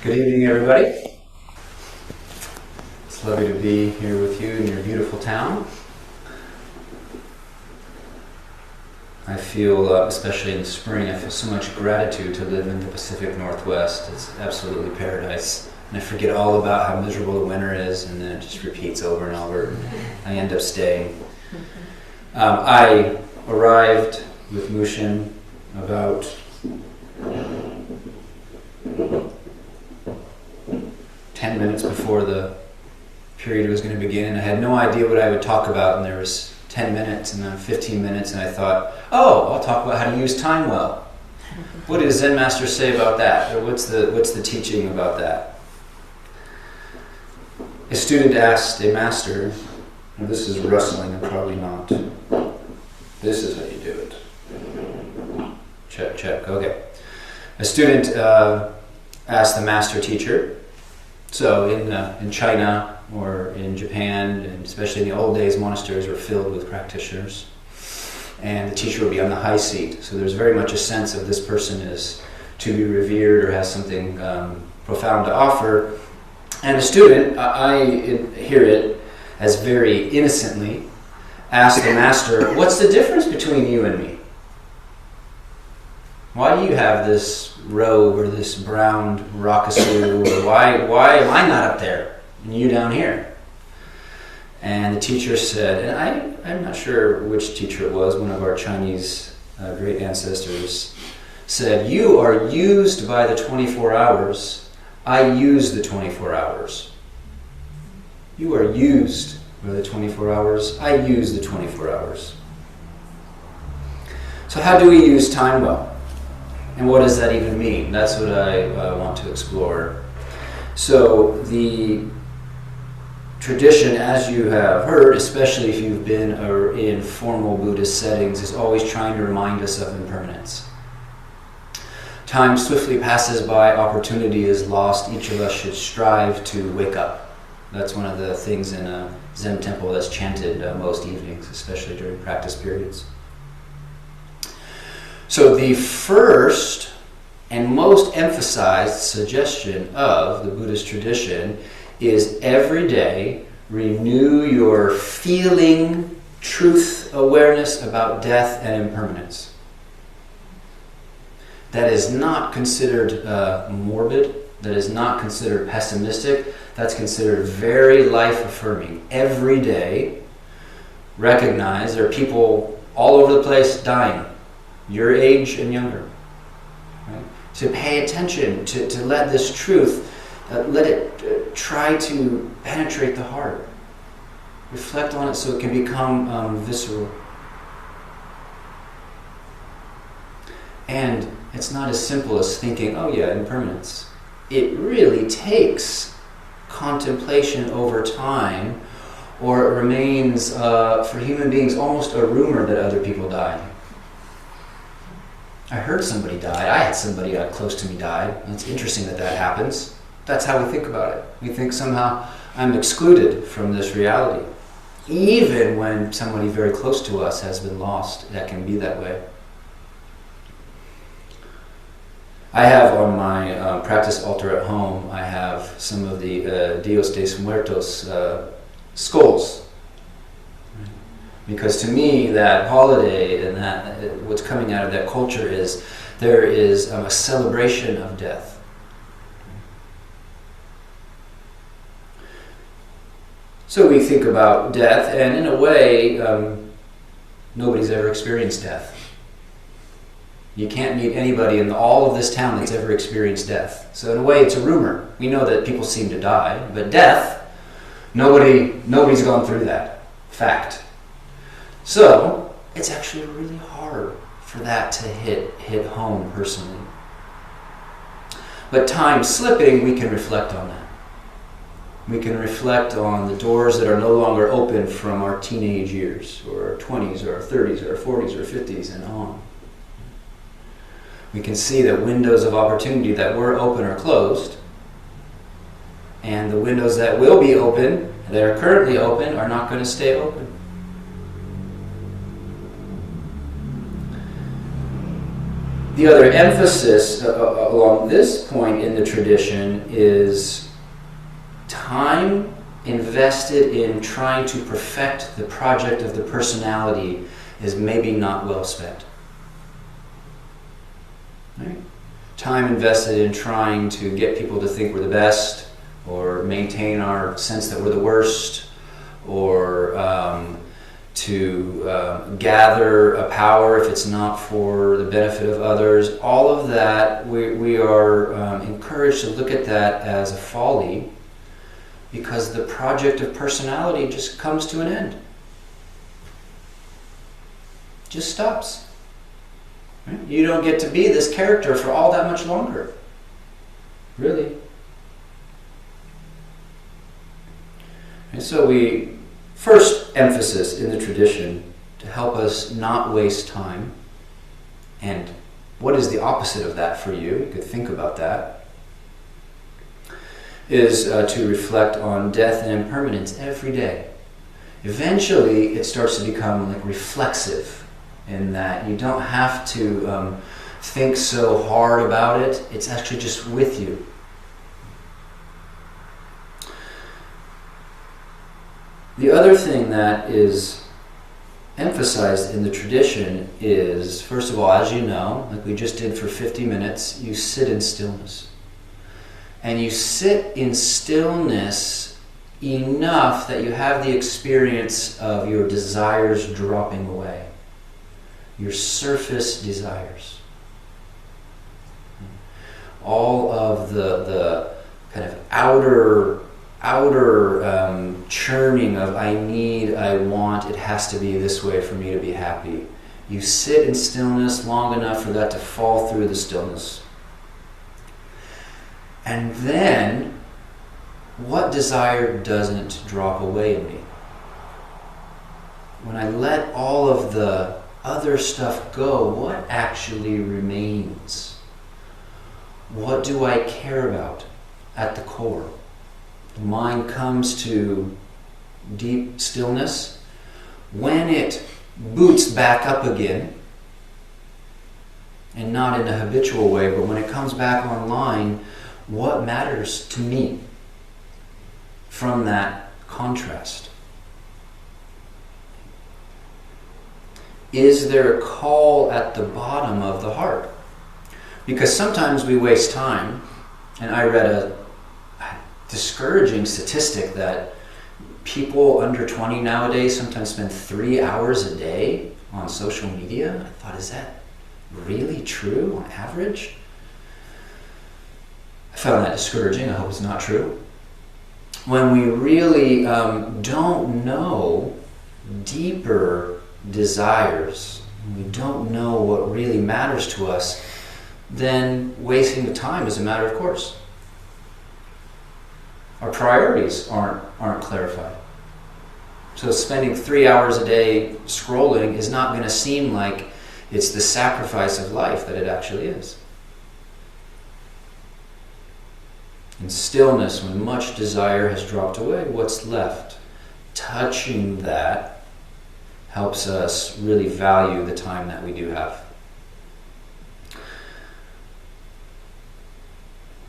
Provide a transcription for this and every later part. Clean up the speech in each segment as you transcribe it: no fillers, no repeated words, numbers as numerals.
Good evening, everybody. It's lovely to be here with you in your beautiful town. I feel, especially in the spring, I feel so much gratitude to live in the Pacific Northwest. It's absolutely paradise. And I forget all about how miserable the winter is, and then it just repeats over and over. And I end up staying. I arrived with Mushin about 10 minutes before the period was going to begin, and I had no idea what I would talk about, and there was 10 minutes and then 15 minutes, and I thought, oh, I'll talk about how to use time well. What does Zen Master say about that? Or what's the teaching about that? A student asked a master, and this is rustling and probably not. This is how you do it. Check, okay. A student asked the master teacher, so in China or in Japan, and especially in the old days, monasteries were filled with practitioners, and the teacher would be on the high seat. So there's very much a sense of this person is to be revered or has something profound to offer. And the student, I hear it as very innocently, asked the master, "What's the difference between you and me? Why do you have this robe or this brown rakusu, or why am I not up there and you down here?" And the teacher said, and I'm not sure which teacher it was, one of our Chinese great ancestors, said, "You are used by the 24 hours. I use the 24 hours. You are used by the 24 hours. I use the 24 hours." So how do we use time well? And what does that even mean? That's what I want to explore. So the tradition, as you have heard, especially if you've been in formal Buddhist settings, is always trying to remind us of impermanence. Time swiftly passes by, opportunity is lost, each of us should strive to wake up. That's one of the things in a Zen temple that's chanted most evenings, especially during practice periods. So the first and most emphasized suggestion of the Buddhist tradition is every day renew your feeling, truth awareness about death and impermanence. That is not considered morbid. That is not considered pessimistic. That's considered very life-affirming. Every day, recognize there are people all over the place dying, your age and younger. Right? To pay attention, to let this truth, let it try to penetrate the heart. Reflect on it so it can become visceral. And it's not as simple as thinking, oh yeah, impermanence. It really takes contemplation over time, or it remains, for human beings, almost a rumor that other people die. I heard somebody died. I had somebody close to me died. And it's interesting that happens. That's how we think about it. We think somehow I'm excluded from this reality. Even when somebody very close to us has been lost, that can be that way. I have on my practice altar at home, I have some of the Dios de Muertos skulls. Because to me, that holiday and that what's coming out of that culture is there is a celebration of death. So we think about death, and in a way, nobody's ever experienced death. You can't meet anybody in all of this town that's ever experienced death. So in a way, it's a rumor. We know that people seem to die, but death, nobody's gone through that. Fact. So it's actually really hard for that to hit home personally. But time slipping, we can reflect on that. We can reflect on the doors that are no longer open from our teenage years, or our 20s, or our 30s, or our 40s, or 50s, and on. We can see that windows of opportunity that were open are closed, and the windows that will be open, that are currently open, are not going to stay open. The other emphasis along this point in the tradition is time invested in trying to perfect the project of the personality is maybe not well spent. Right? Time invested in trying to get people to think we're the best, or maintain our sense that we're the worst, or to gather a power if it's not for the benefit of others. All of that, we are encouraged to look at that as a folly, because the project of personality just comes to an end. Just stops. Right? You don't get to be this character for all that much longer. Really. And so we first emphasis in the tradition to help us not waste time. And what is the opposite of that for you? You could think about that. Is to reflect on death and impermanence every day. Eventually, it starts to become like reflexive, in that you don't have to think so hard about it. It's actually just with you. The other thing that is emphasized in the tradition is, first of all, as you know, like we just did for 50 minutes, you sit in stillness. And you sit in stillness enough that you have the experience of your desires dropping away. Your surface desires. All of the kind of outer churning of I need, I want, it has to be this way for me to be happy. You sit in stillness long enough for that to fall through the stillness. And then, what desire doesn't drop away in me? When I let all of the other stuff go, what actually remains? What do I care about at the core? The mind comes to deep stillness. When it boots back up again, and not in a habitual way, but when it comes back online, what matters to me from that contrast? Is there a call at the bottom of the heart? Because sometimes we waste time, and I read a discouraging statistic that people under 20 nowadays sometimes spend 3 hours a day on social media. I thought, is that really true on average? I found that discouraging. I hope it's not true. When we really don't know deeper desires, we don't know what really matters to us, then wasting the time is a matter of course. Our priorities aren't clarified. So spending 3 hours a day scrolling is not going to seem like it's the sacrifice of life that it actually is. In stillness, when much desire has dropped away, what's left? Touching that helps us really value the time that we do have.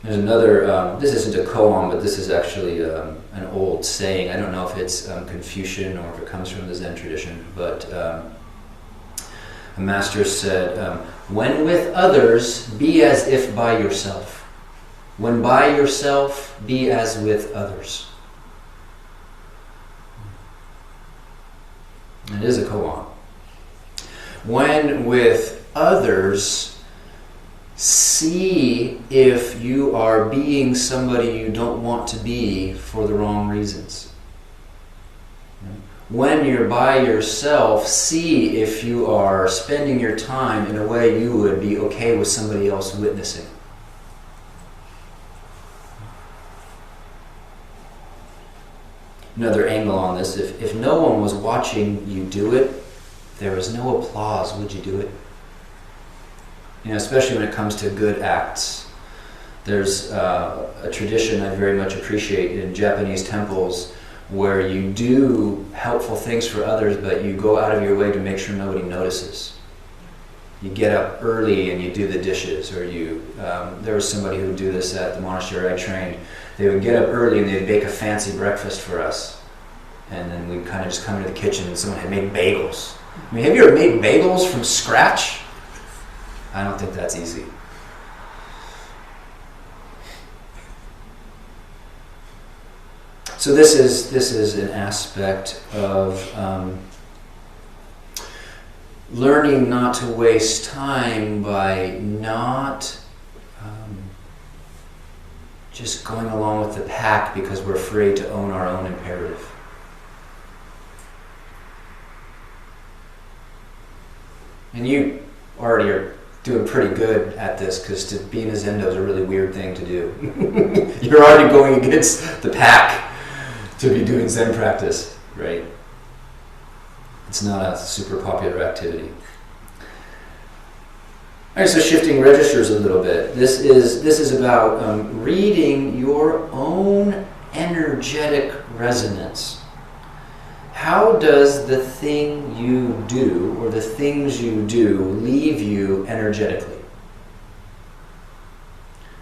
There's another, this isn't a koan, but this is actually an old saying. I don't know if it's Confucian or if it comes from the Zen tradition, but a master said, when with others, be as if by yourself. When by yourself, be as with others. It is a koan. When with others, see if you are being somebody you don't want to be for the wrong reasons. When you're by yourself, see if you are spending your time in a way you would be okay with somebody else witnessing. Another angle on this, if no one was watching you do it, if there was no applause, would you do it? You know, especially when it comes to good acts. There's a tradition I very much appreciate in Japanese temples where you do helpful things for others, but you go out of your way to make sure nobody notices. you get up early and you do the dishes, or there was somebody who would do this at the monastery I trained. They would get up early and they'd bake a fancy breakfast for us. And then we'd kind of just come into the kitchen and someone had made bagels. I mean, have you ever made bagels from scratch? I don't think that's easy. So this is an aspect of learning not to waste time by not just going along with the pack because we're afraid to own our own imperative. And you already are doing pretty good at this, because to be in a Zendo is a really weird thing to do. You're already going against the pack to be doing Zen practice, right? It's not a super popular activity. All right, so shifting registers a little bit. This is about reading your own energetic resonance. How does the thing you do, or the things you do, leave you energetically?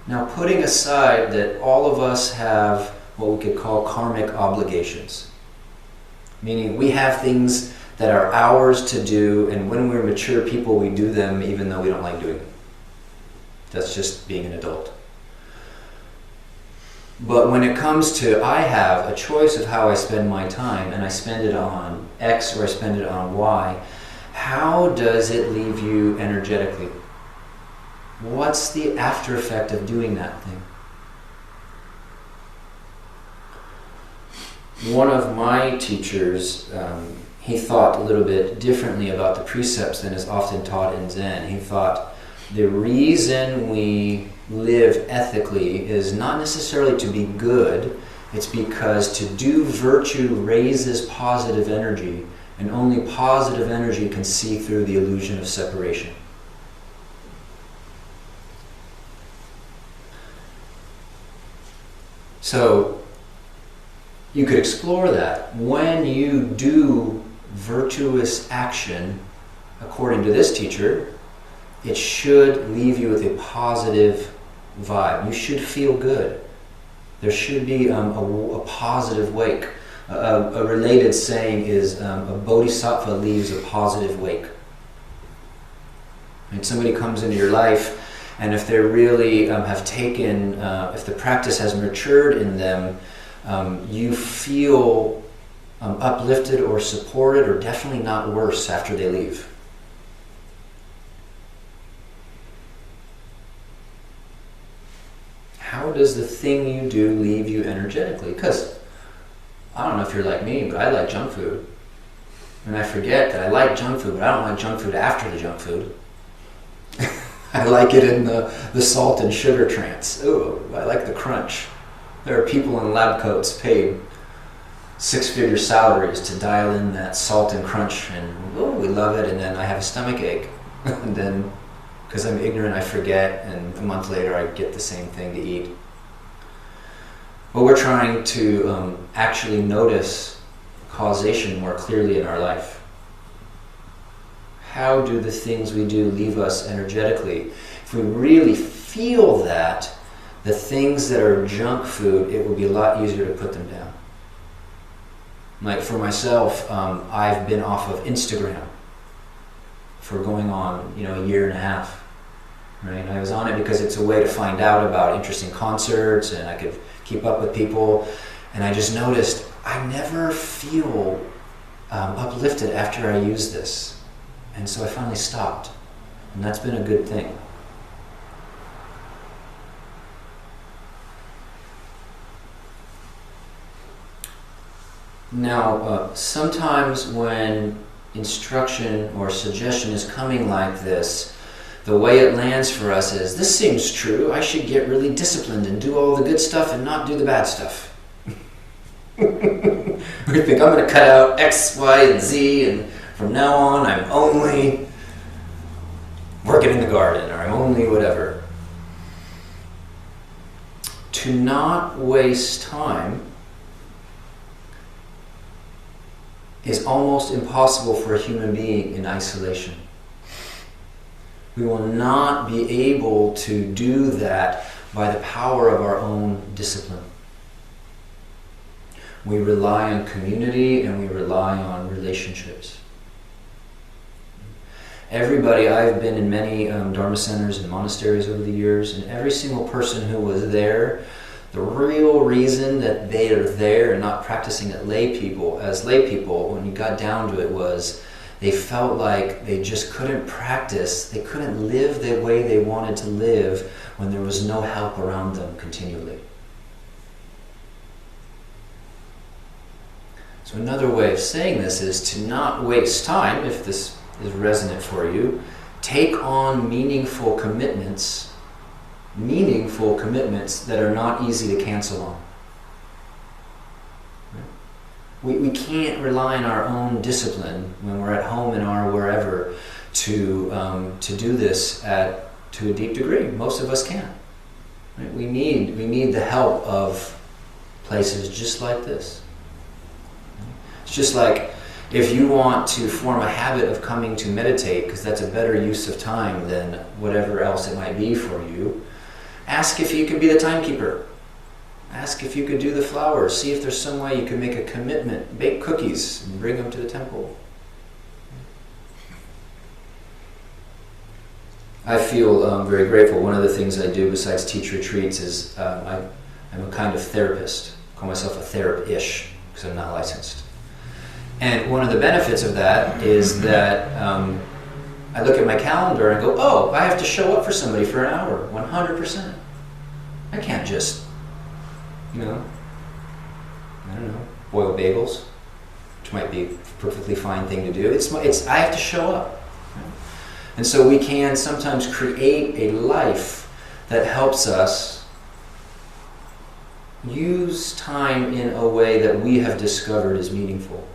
Now, putting aside that all of us have what we could call karmic obligations, meaning we have things that are ours to do, and when we're mature people, we do them even though we don't like doing them. That's just being an adult. But when it comes to, I have a choice of how I spend my time, and I spend it on X or I spend it on Y, how does it leave you energetically? What's the after effect of doing that thing? One of my teachers, he thought a little bit differently about the precepts than is often taught in Zen. He thought the reason we live ethically is not necessarily to be good, it's because to do virtue raises positive energy, and only positive energy can see through the illusion of separation. So you could explore that. When you do virtuous action, according to this teacher, it should leave you with a positive vibe. You should feel good. There should be a positive wake. A related saying is a bodhisattva leaves a positive wake. And somebody comes into your life, and if they really have taken, if the practice has matured in them, you feel uplifted or supported, or definitely not worse after they leave. How does the thing you do leave you energetically? Because I don't know if you're like me, but I like junk food. And I forget that I like junk food, but I don't like junk food after the junk food. I like it in the salt and sugar trance. Ooh, I like the crunch. There are people in lab coats paid 6-figure salaries to dial in that salt and crunch, and oh, we love it, and then I have a stomach ache. And then, because I'm ignorant, I forget, and a month later I get the same thing to eat. But we're trying to actually notice causation more clearly in our life. How do the things we do leave us energetically? If we really feel that, the things that are junk food, it will be a lot easier to put them down. Like for myself, I've been off of Instagram for going on, a year and a half. Right? I was on it because it's a way to find out about interesting concerts, and I could keep up with people. And I just noticed I never feel uplifted after I use this. And so I finally stopped. And that's been a good thing. Now, sometimes when instruction or suggestion is coming like this, the way it lands for us is, this seems true, I should get really disciplined and do all the good stuff and not do the bad stuff. We think, I'm going to cut out X, Y, and Z, and from now on I'm only working in the garden, or I'm only whatever. To not waste time is almost impossible for a human being in isolation. We will not be able to do that by the power of our own discipline. We rely on community and we rely on relationships. Everybody, I've been in many Dharma centers and monasteries over the years, and every single person who was there, the real reason that they are there and not practicing as lay people, when you got down to it, was they felt like they just couldn't practice, they couldn't live the way they wanted to live when there was no help around them continually. So another way of saying this is to not waste time, if this is resonant for you. Take on meaningful commitments that are not easy to cancel on. We can't rely on our own discipline when we're at home in our wherever to do this to a deep degree. Most of us can't. Right? We need the help of places just like this. It's just like if you want to form a habit of coming to meditate, because that's a better use of time than whatever else it might be for you, ask if you can be the timekeeper. Ask if you could do the flowers. See if there's some way you can make a commitment. Bake cookies and bring them to the temple. I feel very grateful. One of the things I do besides teach retreats is I'm a kind of therapist. I call myself a therap-ish because I'm not licensed. And one of the benefits of that is that I look at my calendar and go, oh, I have to show up for somebody for an hour, 100%. I can't just, boil bagels, which might be a perfectly fine thing to do. I have to show up. Right? And so we can sometimes create a life that helps us use time in a way that we have discovered is meaningful.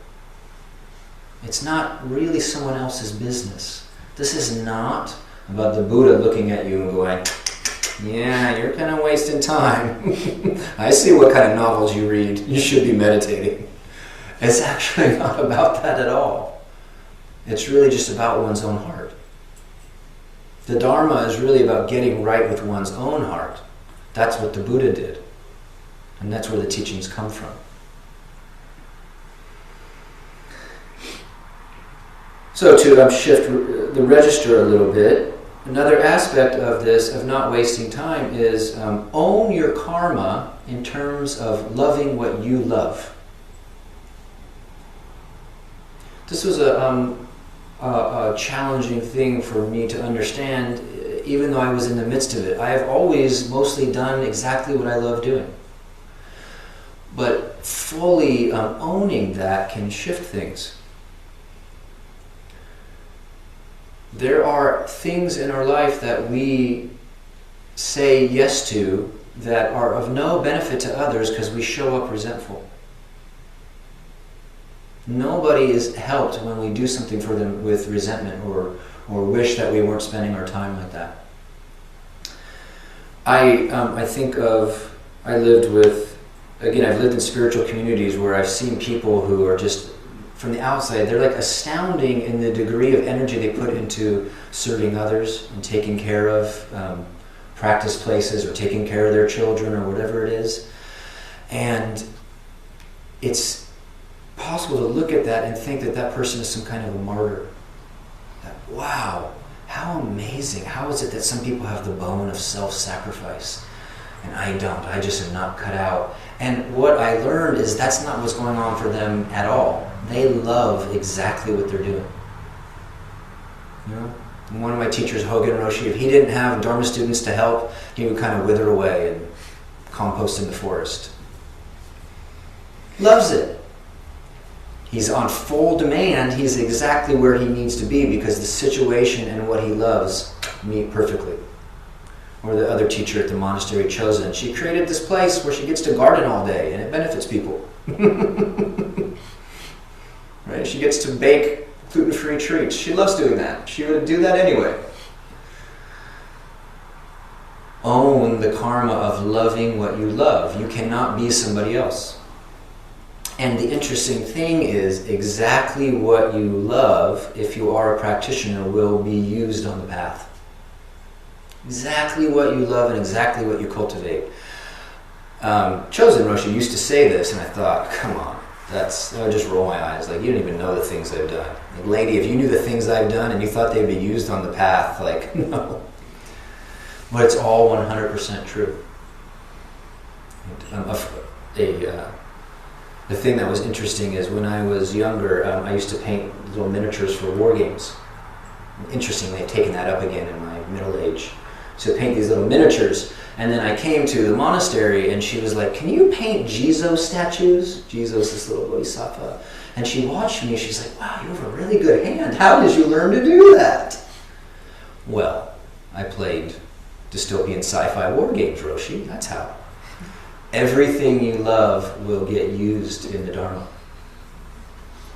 It's not really someone else's business. This is not about the Buddha looking at you and going, yeah, you're kind of wasting time. I see what kind of novels you read. You should be meditating. It's actually not about that at all. It's really just about one's own heart. The Dharma is really about getting right with one's own heart. That's what the Buddha did. And that's where the teachings come from. So to shift the register a little bit, another aspect of this, of not wasting time, is own your karma in terms of loving what you love. This was a challenging thing for me to understand, even though I was in the midst of it. I have always mostly done exactly what I love doing. But fully owning that can shift things. There are things in our life that we say yes to that are of no benefit to others because we show up resentful. Nobody is helped when we do something for them with resentment or wish that we weren't spending our time like that. I've lived in spiritual communities where I've seen people who are just, from the outside, they're like astounding in the degree of energy they put into serving others and taking care of practice places or taking care of their children or whatever it is. And it's possible to look at that and think that that person is some kind of a martyr. Wow, how amazing. How is it that some people have the bone of self-sacrifice and I don't? I just am not cut out. And what I learned is that's not what's going on for them at all. They love exactly what they're doing. And one of my teachers, Jogen Roshi, if he didn't have Dharma students to help, he would kind of wither away and compost in the forest. Loves it. He's on full demand. He's exactly where he needs to be because the situation and what he loves meet perfectly. Or the other teacher at the monastery, Jogen, she created this place where she gets to garden all day and it benefits people. Right? She gets to bake gluten-free treats. She loves doing that. She would do that anyway. Own the karma of loving what you love. You cannot be somebody else. And the interesting thing is exactly what you love, if you are a practitioner, will be used on the path. Exactly what you love and exactly what you cultivate. Chosen Roshi used to say this, and I thought, come on, I would just roll my eyes. Like, you don't even know the things I've done. Like, lady, if you knew the things I've done and you thought they'd be used on the path, like, no. But it's all 100% true. The thing that was interesting is when I was younger, I used to paint little miniatures for war games. Interestingly, I've taken that up again in my middle age. So paint these little miniatures. And then I came to the monastery and she was like, can you paint Jizo statues? Jizo's this little bodhisattva. And she watched me, she's like, wow, you have a really good hand. How did you learn to do that? Well, I played dystopian sci-fi war games, Roshi. That's how. Everything you love will get used in the Dharma.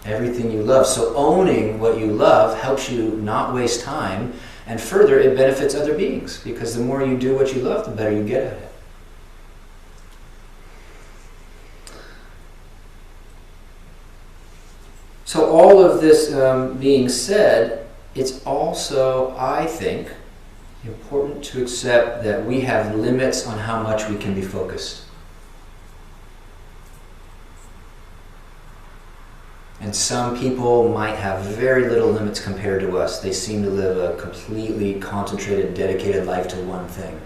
Everything you love. So owning what you love helps you not waste time, and further, it benefits other beings, because the more you do what you love, the better you get at it. So all of this being said, it's also, I think, important to accept that we have limits on how much we can be focused. And some people might have very little limits compared to us. They seem to live a completely concentrated, dedicated life to one thing.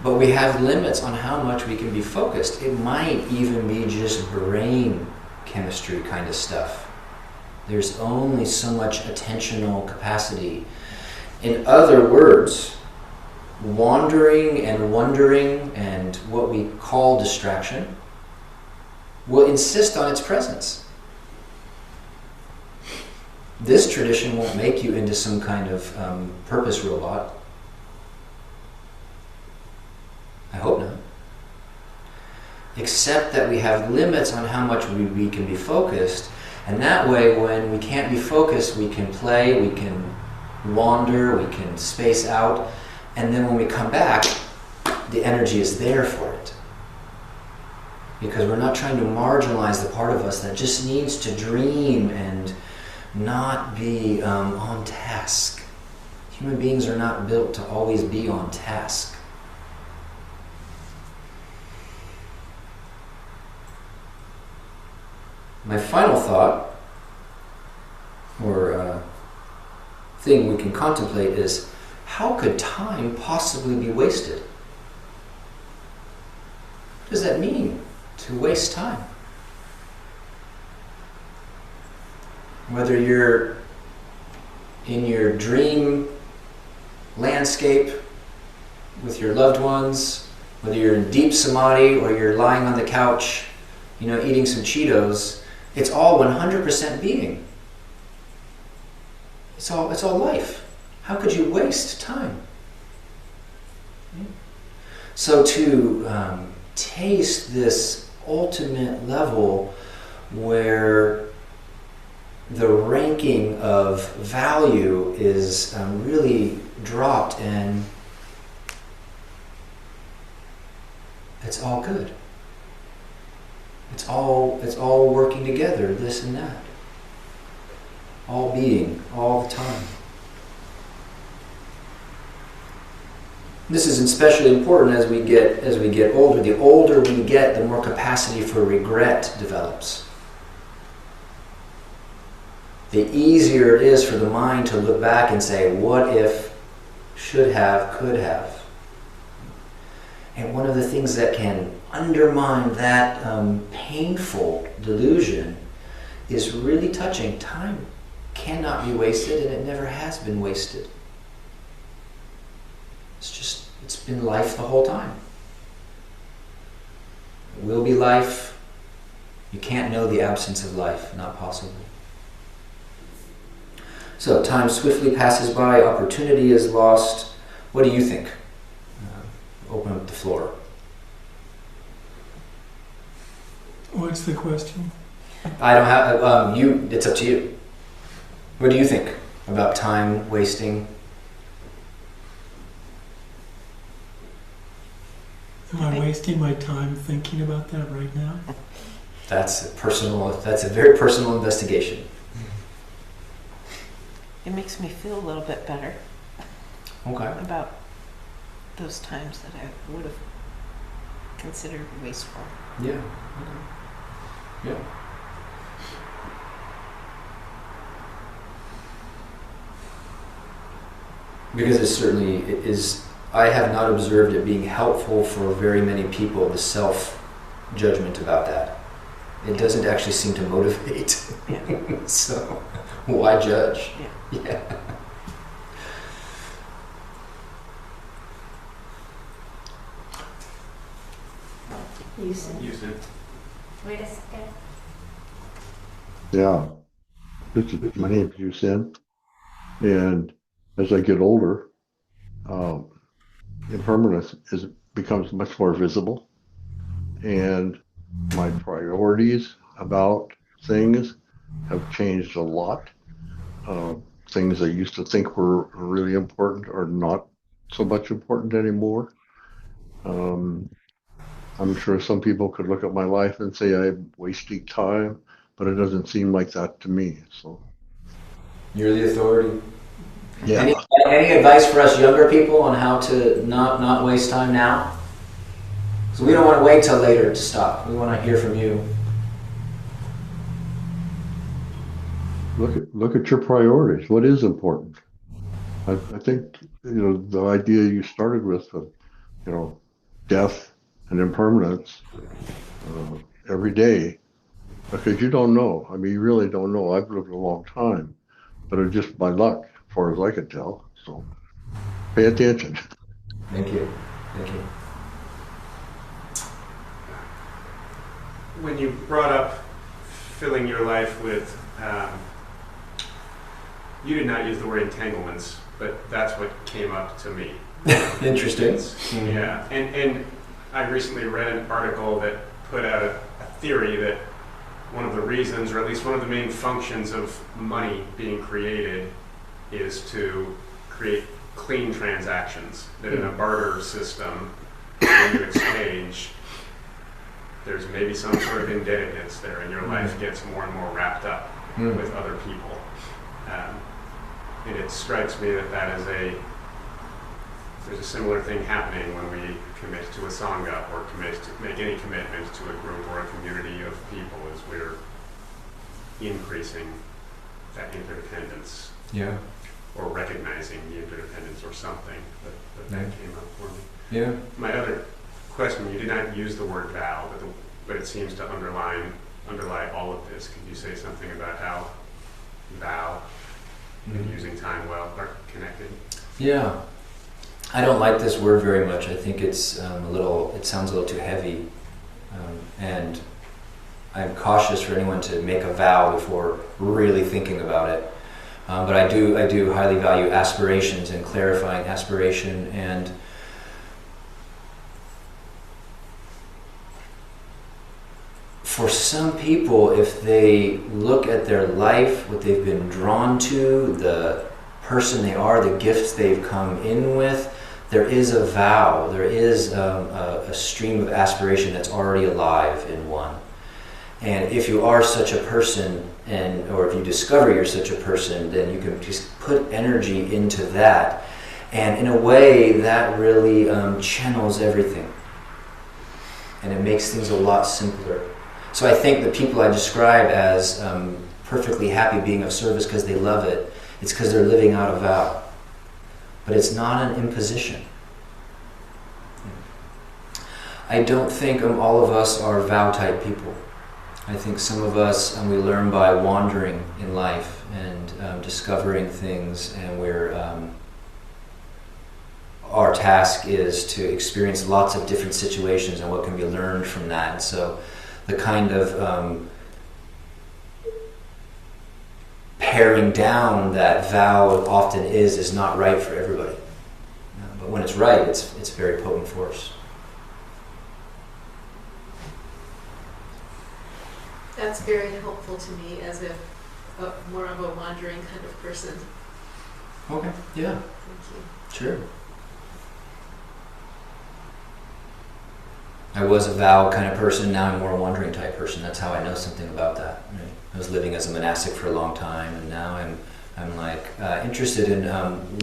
But we have limits on how much we can be focused. It might even be just brain chemistry kind of stuff. There's only so much attentional capacity. In other words, wandering and wondering and what we call distraction will insist on its presence. This tradition won't make you into some kind of purpose robot. I hope not. Except that we have limits on how much we can be focused, and that way when we can't be focused, we can play, we can wander, we can space out, and then when we come back, the energy is there for it. Because we're not trying to marginalize the part of us that just needs to dream and not be on task. Human beings are not built to always be on task. My final thought, or thing we can contemplate, is how could time possibly be wasted? What does that mean? To waste time. Whether you're in your dream landscape with your loved ones, whether you're in deep samadhi or you're lying on the couch, eating some Cheetos, it's all 100% being. It's all life. How could you waste time? So to taste this ultimate level where the ranking of value is really dropped and it's all good. It's all working together, this and that. All being, all the time. This is especially important as we get older. The older we get, the more capacity for regret develops. The easier it is for the mind to look back and say, what if, should have, could have. And one of the things that can undermine that painful delusion is really touching. Time cannot be wasted, and it never has been wasted. It's been life the whole time. It will be life. You can't know the absence of life, not possible. So time swiftly passes by, opportunity is lost. What do you think? Open up the floor. What's the question? I don't have, it's up to you. What do you think about time wasting? Am I wasting my time thinking about that right now? That's a very personal investigation. it makes me feel a little bit better Okay. about those times that I would have considered wasteful. Yeah. Okay. Yeah. Because it is. I have not observed it being helpful for very many people, the self-judgment about that. It doesn't actually seem to motivate. Yeah. So, why judge? Yeah. Yeah. Houston. Wait a second. Yeah, my name's Yusin, and as I get older, um, impermanence becomes much more visible, and my priorities about things have changed a lot. Things I used to think were really important are not so much important anymore. Um, I'm sure some people could look at my life and say I'm wasting time, but it doesn't seem like that to me. So, You're the authority. yeah. Any advice for us younger people on how to not waste time now? So we don't want to wait till later to stop. We want to hear from you. Look at your priorities. What is important? I think the idea you started with, death and impermanence uh, every day, because you don't know. I mean, you really don't know. I've lived a long time, but it's just by luck, as far as I can tell. So pay attention. Thank you. Thank you. When you brought up filling your life with, you did not use the word entanglements, but that's what came up to me. Interesting. Yeah, and I recently read an article that put out a theory that one of the reasons, or at least one of the main functions of money being created, is to create clean transactions. That in a barter system, when you exchange, there's maybe some sort of indebtedness there, and your life gets more and more wrapped up with other people. And it strikes me that there's a similar thing happening when we commit to a Sangha or make any commitment to a group or a community of people, as we're increasing that interdependence. Yeah. Or recognizing the interdependence or something that came up for me. Yeah. My other question, you did not use the word vow, but it seems to underlie all of this. Could you say something about how vow and using time well are connected? Yeah. I don't like this word very much. I think it's it sounds a little too heavy. And I'm cautious for anyone to make a vow before really thinking about it. But I do highly value aspirations and clarifying aspiration. And for some people, if they look at their life, what they've been drawn to, the person they are, the gifts they've come in with, there is a vow, there is a stream of aspiration that's already alive in one. And if you are such a person, or if you discover you're such a person, then you can just put energy into that. And in a way, that really channels everything. And it makes things a lot simpler. So I think the people I describe as perfectly happy being of service because they love it, it's because they're living out a vow. But it's not an imposition. I don't think all of us are vow-type people. I think some of us, we learn by wandering in life and discovering things, and our task is to experience lots of different situations and what can be learned from that. And so the kind of paring down that vow often is not right for everybody. But when it's right, it's a very potent force. That's very helpful to me as a more of a wandering kind of person. Okay, yeah. Thank you. Sure. I was a vow kind of person, now I'm more a wandering type person. That's how I know something about that. Right? I was living as a monastic for a long time, and now I'm I'm like interested in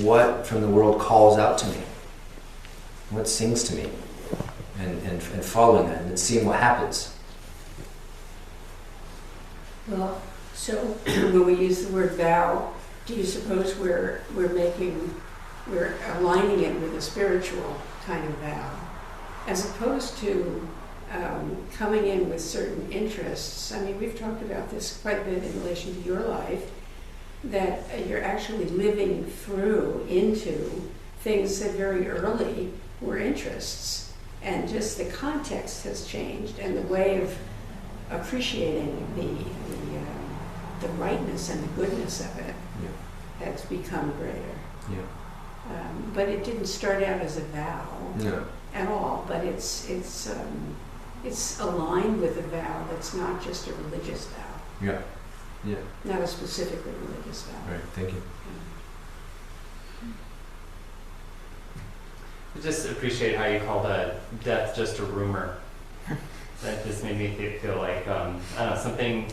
what from the world calls out to me, what sings to me, and following that and seeing what happens. Well, so when we use the word vow, do you suppose we're aligning it with a spiritual kind of vow, as opposed to coming in with certain interests? I mean, we've talked about this quite a bit in relation to your life, that you're actually living through into things that very early were interests, and just the context has changed, and the way of appreciating the rightness and the goodness of it has become greater. Yeah. But it didn't start out as a vow No. at all. But it's aligned with a vow that's not just a religious vow, Yeah. Yeah. not a specifically religious vow. Right. Thank you. I just appreciate how you called death just a rumor. That just made me feel like, I don't know, something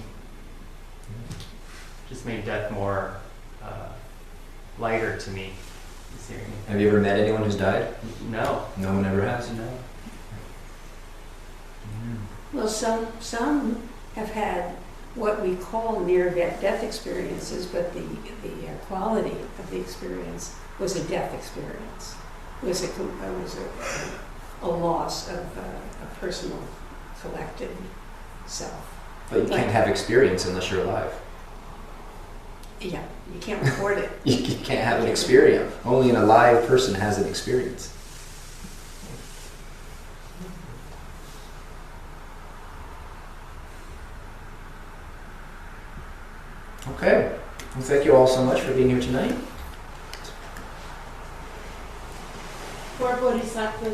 just made death more lighter to me. This hearing. Have you ever met anyone who's died? No. No one ever has. No. Well, some have had what we call near-death experiences, but the quality of the experience was a death experience. Was a loss of a personal, collected self. But you can't have experience unless you're alive. Yeah, you can't record it. You can't have an experience. Only an alive person has an experience. Okay. Well, thank you all so much for being here tonight. Poor Bodhisattva